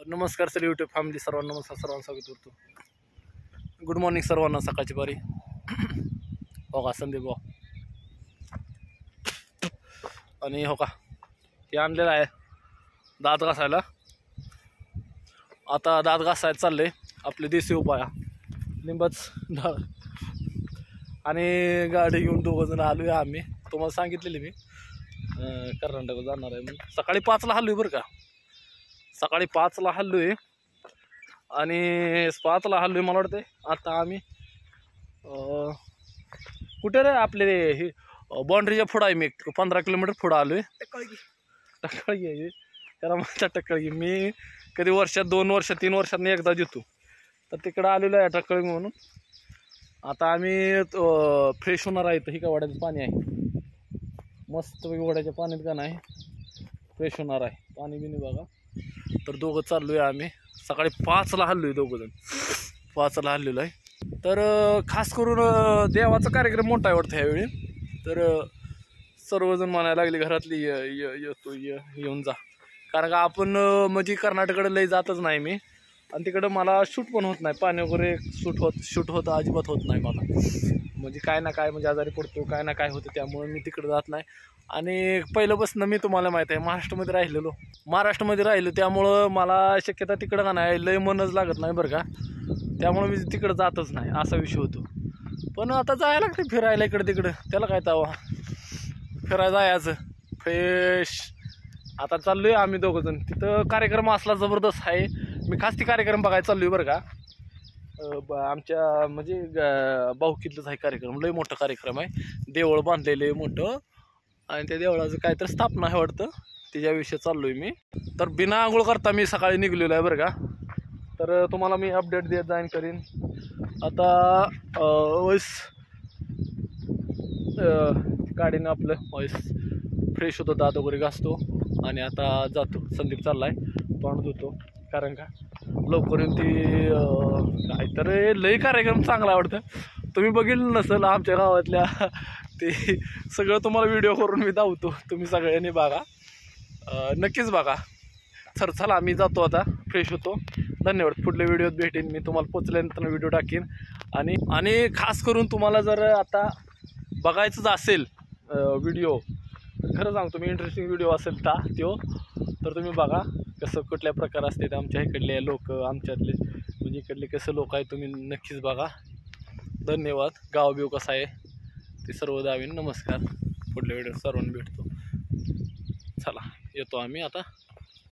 नमस्कार sir YouTube family सर्वांना नमस्कार, सर्वांना स्वागत करतो. गुड मॉर्निंग सर्वांना. सकाळची बारी हो का संदीप भाऊ. आणि हो का हे आणलेलं आहे दात घासायला. आता दात घासायला चालले आपले देशी उपाय लिंबाच डाळ. आणि गाडी घेऊन दोघंजण आलो आहे आम्ही. तुम्हाला सांगितलेली मी कर्नाटक जाणार आहे म्हणून. सकाळी 5ला हल्लो आहे बरं का. सकाळी 5ला हल्लो आहे आणि 5ला हल्लो आहे मला वाटतं. आता आम्ही कुठे रे आपले हे बाउंड्रीच्या पुढं आहे. मी 15 किलोमीटर पुढं आलो आहे. टक्कळगी आहे त्याला माझ्या टक्कळगी. मी कधी वर्षात 2 वर्षात 3 वर्षात एकदा देतो. तर तिकडं आलेलो आहे टक्कळगी म्हणून. आता आम्ही फ्रेश होणार आहे. ही का वड्याचं पाणी आहे मस्त वड्याच्या पाण्यात का नाही फ्रेश होणार आहे. पाणी बिनी बघा. तर दोघं चाललो आहे आम्ही. सकाळी 5ला हल्लो आहे दोघंजण. 5ला हल्लेलो आहे. तर खास करून देवाचा कार्यक्रम मोठा आहे वाटतं ह्यावेळी. तर सर्वजण म्हणायला लागले घरातली येतो येऊन जा. कारण का आपण म्हणजे कर्नाटककडे लई जातच नाही मी. आणि तिकडं मला शूट पण होत नाही. पाणी वगैरे शूट होतं अजिबात होत नाही मला. म्हणजे काय ना काय म्हणजे आजारी पडतो काय ना काय होतं. त्यामुळे मी तिकडं जात नाही. आणि पहिल्यापासून मी तुम्हाला माहीत आहे महाराष्ट्रामध्ये राहिलो. त्यामुळं मला शक्यता तिकडं का नाही लय मनच लागत नाही बरं का. त्यामुळं मी तिकडं जातच नाही असा विषय होतो. पण आता जायला लागते फिरायला इकडं तिकडं. त्याला काय तावा फिरायला जायचं फ्रेश. आता चाललो आहे आम्ही दोघंजण. तिथं कार्यक्रम असला जबरदस्त आहे. मी खास ती कार्यक्रम बघायला चाललो आहे बरं का. आमच्या म्हणजे भाऊकीतलंच आहे कार्यक्रम. लय मोठा कार्यक्रम आहे. देवळ बांधलेलं आहे मोठं. आणि त्या देवळाचं काहीतरी स्थापना आहे वाटतं. त्याच्याविषयी चाललो आहे मी. तर बिना आंघोळ करता मी सकाळी निघलेलो आहे बरं का. तर तुम्हाला मी अपडेट देत जाईन करीन. आता वॉइस गाडीनं आपलं वॉइस फ्रेश होतो. दात वगैरे घासतो आणि आता जातो. संदीप चालला आहे तोंड धुतो. कारण का लवकर येऊन ती काहीतरी लई कार्यक्रम चांगला आवडतं. तुम्ही बघितलं नसेल आमच्या गावातल्या ते सगळं तुम्हाला व्हिडिओ करून मी दावतो. तुम्ही सगळ्यांनी बघा नक्कीच बघा. सर चला आम्ही जातो आता फ्रेश होतो. धन्यवाद. पुढल्या व्हिडिओत भेटेन मी तुम्हाला. पोचल्यानंतर व्हिडिओ टाकेन. आणि खास करून तुम्हाला जर आता बघायचंच असेल व्हिडिओ खरं सांगतो मी इंटरेस्टिंग व्हिडिओ असेल तर तुम्ही बघा कसं कुठल्या प्रकार असते. आमच्या इकडले लोक आमच्यातले म्हणजे इकडले कसं लोक आहे तुम्ही नक्कीच बघा. धन्यवाद. गाव बिव कसं आहे ते सर्व दावीन. नमस्कार. पुढल्या व्हिडिओ सर्वांना भेटतो. चला येतो आम्ही आता.